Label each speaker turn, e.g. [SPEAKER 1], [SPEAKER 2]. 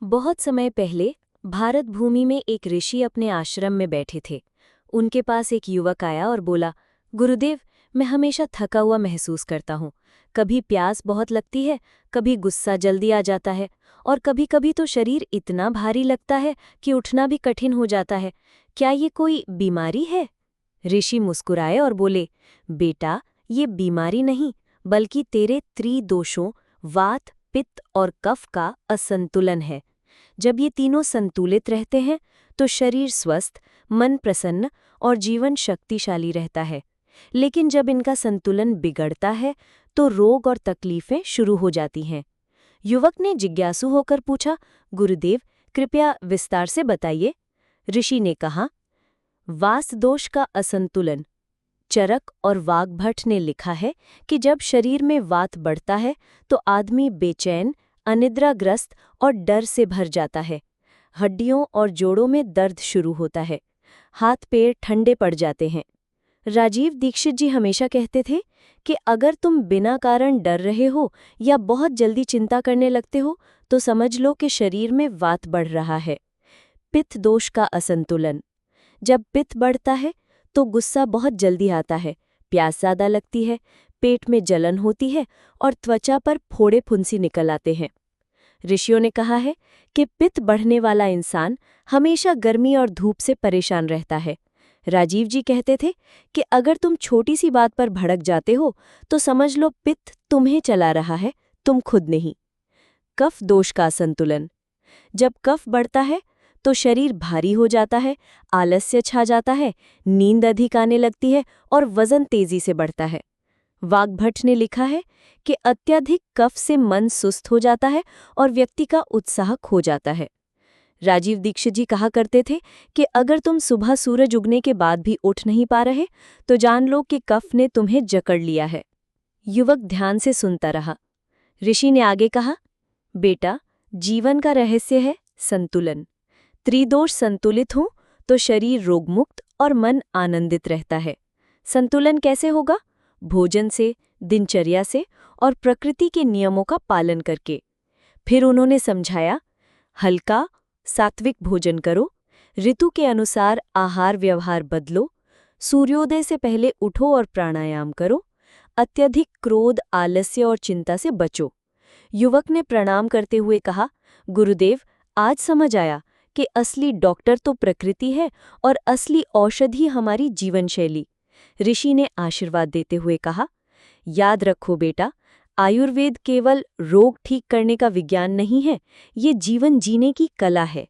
[SPEAKER 1] बहुत समय पहले भारत भूमि में एक ऋषि अपने आश्रम में बैठे थे। उनके पास एक युवक आया और बोला, गुरुदेव, मैं हमेशा थका हुआ महसूस करता हूँ। कभी प्यास बहुत लगती है, कभी गुस्सा जल्दी आ जाता है और कभी-कभी तो शरीर इतना भारी लगता है कि उठना भी कठिन हो जाता है। क्या ये कोई बीमारी है? ऋषि मुस्कुराए और बोले, बेटा, ये बीमारी नहीं, बल्कि तेरे त्रिदोषों वात, पित्त और कफ का असंतुलन है। जब ये तीनों संतुलित रहते हैं तो शरीर स्वस्थ, मन प्रसन्न और जीवन शक्तिशाली रहता है। लेकिन जब इनका संतुलन बिगड़ता है तो रोग और तकलीफें शुरू हो जाती हैं। युवक ने जिज्ञासु होकर पूछा, गुरुदेव, कृपया विस्तार से बताइए। ऋषि ने कहा, वास दोष का असंतुलन। चरक और वाग्भट ने लिखा है कि जब शरीर में वात बढ़ता है तो आदमी बेचैन, अनिद्राग्रस्त और डर से भर जाता है। हड्डियों और जोड़ों में दर्द शुरू होता है। हाथ पैर ठंडे पड़ जाते हैं। राजीव दीक्षित जी हमेशा कहते थे कि अगर तुम बिना कारण डर रहे हो या बहुत जल्दी चिंता करने लगते हो तो समझ लो कि शरीर में वात बढ़ रहा है। पित्त दोष का असंतुलन। जब पित्त बढ़ता है तो गुस्सा बहुत जल्दी आता है, प्यास ज़्यादा लगती है, पेट में जलन होती है और त्वचा पर फोड़े फुंसी निकल आते हैं। ऋषियों ने कहा है कि पित्त बढ़ने वाला इंसान हमेशा गर्मी और धूप से परेशान रहता है। राजीव जी कहते थे कि अगर तुम छोटी सी बात पर भड़क जाते हो तो समझ लो पित्त तुम्हें चला रहा है, तुम खुद नहीं। कफ दोष का संतुलन। जब कफ बढ़ता है तो शरीर भारी हो जाता है, आलस्य छा जाता है, नींद अधिक आने लगती है और वजन तेजी से बढ़ता है। वाग्भट ने लिखा है कि अत्यधिक कफ से मन सुस्त हो जाता है और व्यक्ति का उत्साह खो जाता है। राजीव दीक्षित जी कहा करते थे कि अगर तुम सुबह सूरज उगने के बाद भी उठ नहीं पा रहे तो जान लो कि कफ ने तुम्हें जकड़ लिया है। युवक ध्यान से सुनता रहा। ऋषि ने आगे कहा, बेटा, जीवन का रहस्य है संतुलन। त्रिदोष संतुलित हो तो शरीर रोगमुक्त और मन आनंदित रहता है। संतुलन कैसे होगा? भोजन से, दिनचर्या से और प्रकृति के नियमों का पालन करके। फिर उन्होंने समझाया, हल्का सात्विक भोजन करो, ऋतु के अनुसार आहार व्यवहार बदलो, सूर्योदय से पहले उठो और प्राणायाम करो, अत्यधिक क्रोध, आलस्य और चिंता से बचो। युवक ने प्रणाम करते हुए कहा, गुरुदेव, आज समझ आया कि असली डॉक्टर तो प्रकृति है और असली औषधि हमारी जीवन शैली। ऋषि ने आशीर्वाद देते हुए कहा, याद रखो बेटा, आयुर्वेद केवल रोग ठीक करने का विज्ञान नहीं है, ये जीवन जीने की कला है।